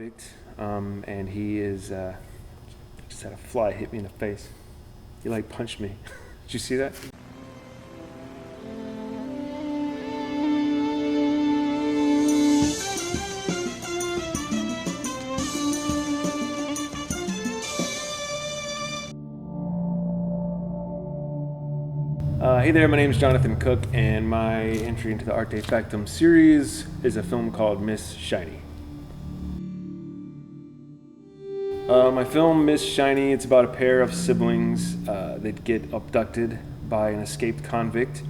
convict, and he is, just had a fly hit me in the face. He like punched me. Did you see that? Hey there, my name is Jonathan Cook, and my entry into the Arte Factum series is a film called Miss Shiny. My film, Miss Shiny, it's about a pair of siblings that get abducted by an escaped convict.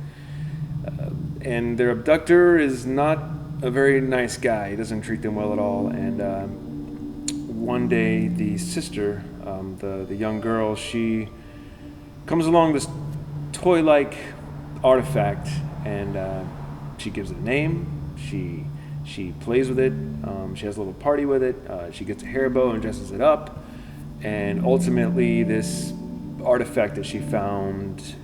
And their abductor is not a very nice guy. He doesn't treat them well at all. And one day, the sister, the young girl, she comes along this toy-like artifact, and she gives it a name. She plays with it. She has a little party with it. She gets a hair bow and dresses it up. And ultimately, this artifact that she found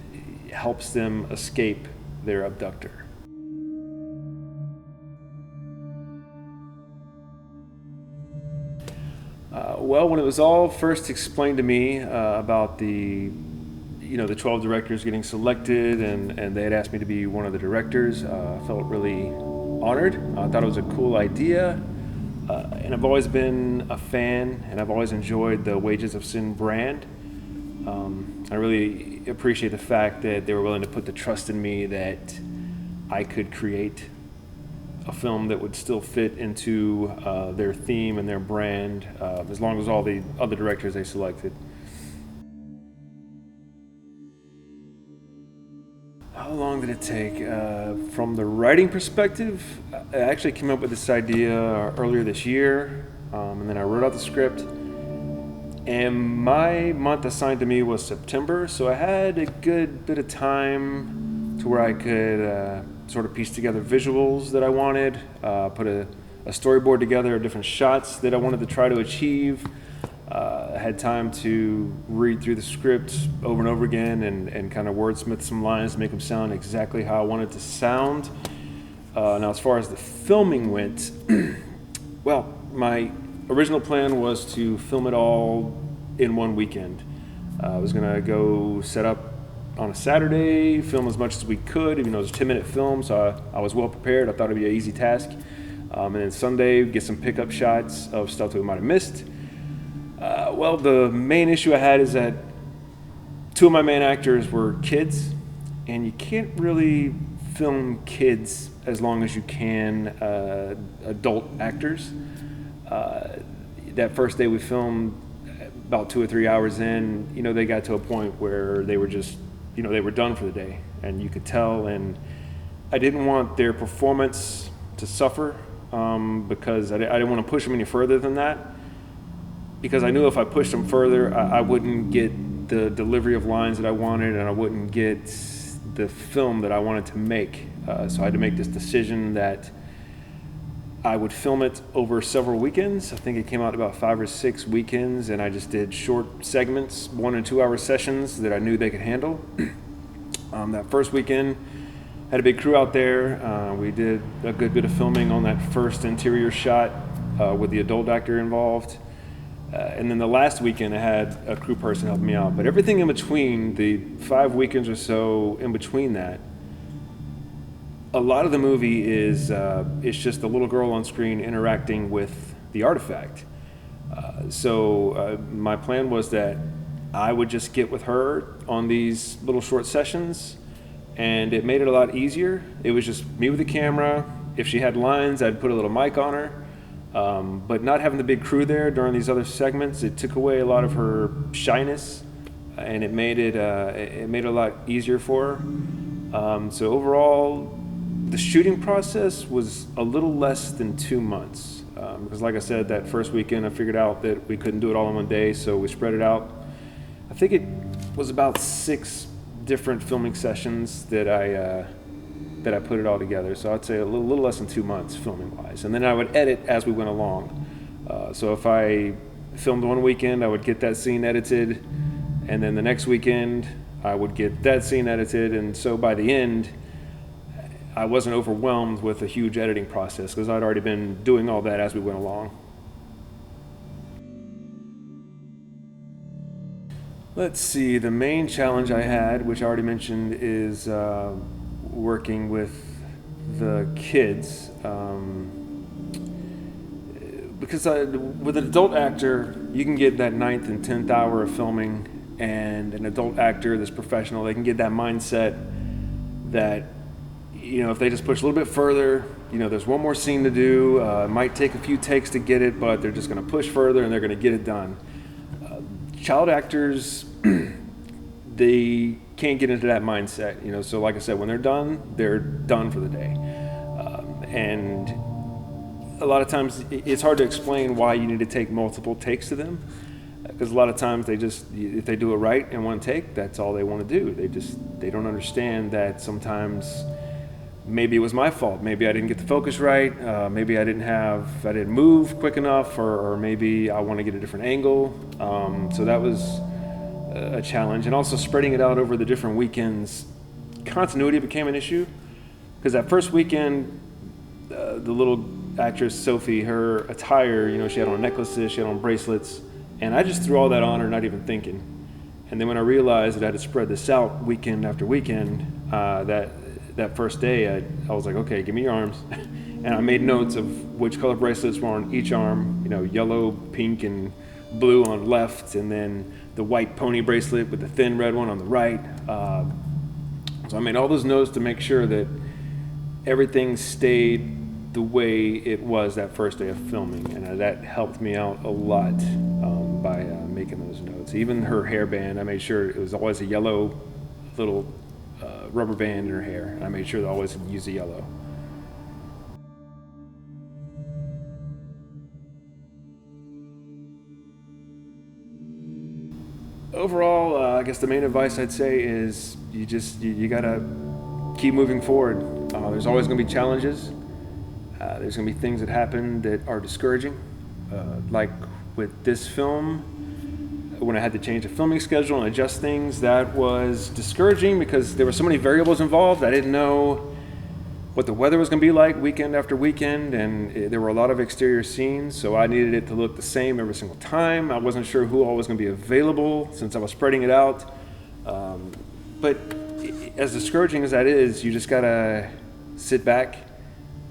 helps them escape their abductor. Well, when it was all first explained to me about the 12 directors getting selected, and they had asked me to be one of the directors, I felt really honored. I thought it was a cool idea, and I've always been a fan, and I've always enjoyed the Wages of Sin brand. I really appreciate the fact that they were willing to put the trust in me that I could create a film that would still fit into their theme and their brand, as long as all the other directors they selected. How long did it take? From the writing perspective, I actually came up with this idea earlier this year, and then I wrote out the script. And my month assigned to me was September, so I had a good bit of time to where I could sort of piece together visuals that I wanted, put a storyboard together of different shots that I wanted to try to achieve. I had time to read through the script over and over again and kind of wordsmith some lines to make them sound exactly how I wanted to sound. Now, as far as the filming went, well, my original plan was to film it all in one weekend. I was going to go set up on a Saturday, film as much as we could, even though it was a 10-minute film, so I was well prepared. I thought it'd be an easy task. And then Sunday, get some pickup shots of stuff that we might have missed. Well, the main issue I had is that two of my main actors were kids, and you can't really film kids as long as you can adult actors. That first day we filmed, about 2 or 3 hours in, they got to a point where they were just, they were done for the day, and you could tell, and I didn't want their performance to suffer because I didn't want to push them any further than that. Because I knew if I pushed them further, I wouldn't get the delivery of lines that I wanted, and I wouldn't get the film that I wanted to make. So I had to make this decision that I would film it over several weekends. I think it came out about 5 or 6 weekends, and I just did short segments, 1 and 2 hour sessions that I knew they could handle. That first weekend, had a big crew out there. We did a good bit of filming on that first interior shot with the adult actor involved. And then the last weekend, I had a crew person help me out. But everything in between, the 5 weekends or so in between that, a lot of the movie is it's just a little girl on screen interacting with the artifact. So my plan was that I would just get with her on these little short sessions, and it made it a lot easier. It was just me with the camera. If she had lines, I'd put a little mic on her. But not having the big crew there during these other segments, it took away a lot of her shyness, and it made it a lot easier for her. So overall, the shooting process was a little less than 2 months. Because like I said, that first weekend I figured out that we couldn't do it all in one day, so we spread it out. I think it was about 6 different filming sessions that I put it all together. So I'd say a little less than 2 months filming wise. And then I would edit as we went along. So if I filmed one weekend, I would get that scene edited. And then the next weekend, I would get that scene edited. And so by the end, I wasn't overwhelmed with a huge editing process because I'd already been doing all that as we went along. Let's see, the main challenge I had, which I already mentioned, is working with the kids. Because with an adult actor, you can get that 9th and 10th hour of filming, and an adult actor that's professional, they can get that mindset that, if they just push a little bit further, there's one more scene to do, it might take a few takes to get it, but they're just going to push further and they're going to get it done. Child actors, they can't get into that mindset, so like I said, when they're done for the day. And a lot of times it's hard to explain why you need to take multiple takes to them, because a lot of times if they do it right in one take, that's all they want to do. They don't understand that sometimes maybe it was my fault. Maybe I didn't get the focus right. Maybe I didn't move quick enough, or maybe I want to get a different angle. So that was a challenge. And also spreading it out over the different weekends, continuity became an issue. Because that first weekend, the little actress Sophie, her attire, she had on necklaces, she had on bracelets, and I just threw all that on her, not even thinking. And then when I realized that I had to spread this out weekend after weekend, that first day, I was like, okay, give me your arms. And I made notes of which color bracelets were on each arm, yellow, pink, and blue on the left, and then the white pony bracelet with the thin red one on the right. So I made all those notes to make sure that everything stayed the way it was that first day of filming, and that helped me out a lot by making those notes. Even her hairband, I made sure it was always a yellow little rubber band in her hair, and I made sure to always use the yellow. Overall, I guess the main advice I'd say is you gotta keep moving forward. There's always gonna be challenges. There's gonna be things that happen that are discouraging. Like with this film, when I had to change the filming schedule and adjust things, that was discouraging because there were so many variables involved. I didn't know what the weather was going to be like weekend after weekend, and there were a lot of exterior scenes, so I needed it to look the same every single time. I wasn't sure who all was going to be available since I was spreading it out. But as discouraging as that is, you just got to sit back,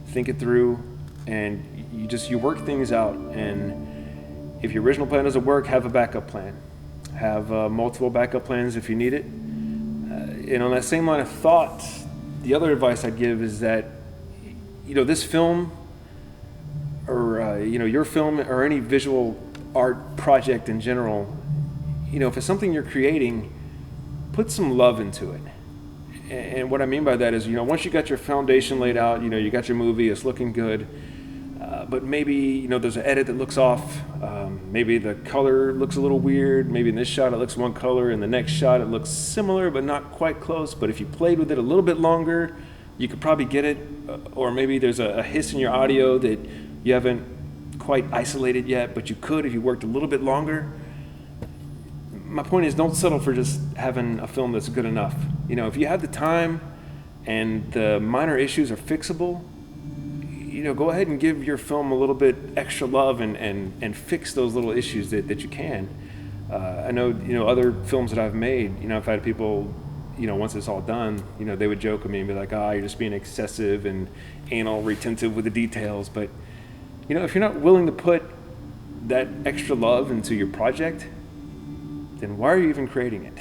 think it through, and you work things out. And if your original plan doesn't work, have a backup plan. Have multiple backup plans if you need it. And on that same line of thought, the other advice I'd give is that, this film or, your film or any visual art project in general, if it's something you're creating, put some love into it. And what I mean by that is, once you got your foundation laid out, you got your movie, it's looking good, but maybe, there's an edit that looks off. Maybe the color looks a little weird. Maybe in this shot it looks one color, in the next shot it looks similar but not quite close. But if you played with it a little bit longer, you could probably get it. Or maybe there's a hiss in your audio that you haven't quite isolated yet, but you could if you worked a little bit longer. My point is, don't settle for just having a film that's good enough. If you have the time and the minor issues are fixable, go ahead and give your film a little bit extra love and fix those little issues that you can. I know, other films that I've made, I've had people, once it's all done, they would joke at me and be like, you're just being excessive and anal retentive with the details. But, if you're not willing to put that extra love into your project, then why are you even creating it?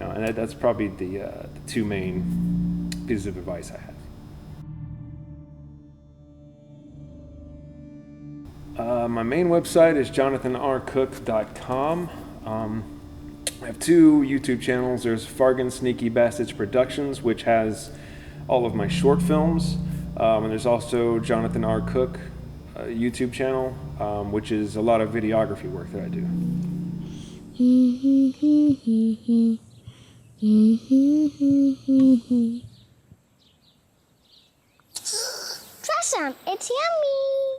And that's probably the two main pieces of advice I have. My main website is jonathanrcook.com. I have two YouTube channels. There's Fargan Sneaky Bastards Productions, which has all of my short films. And there's also Jonathan R. Cook YouTube channel, which is a lot of videography work that I do. Tristan, it's yummy!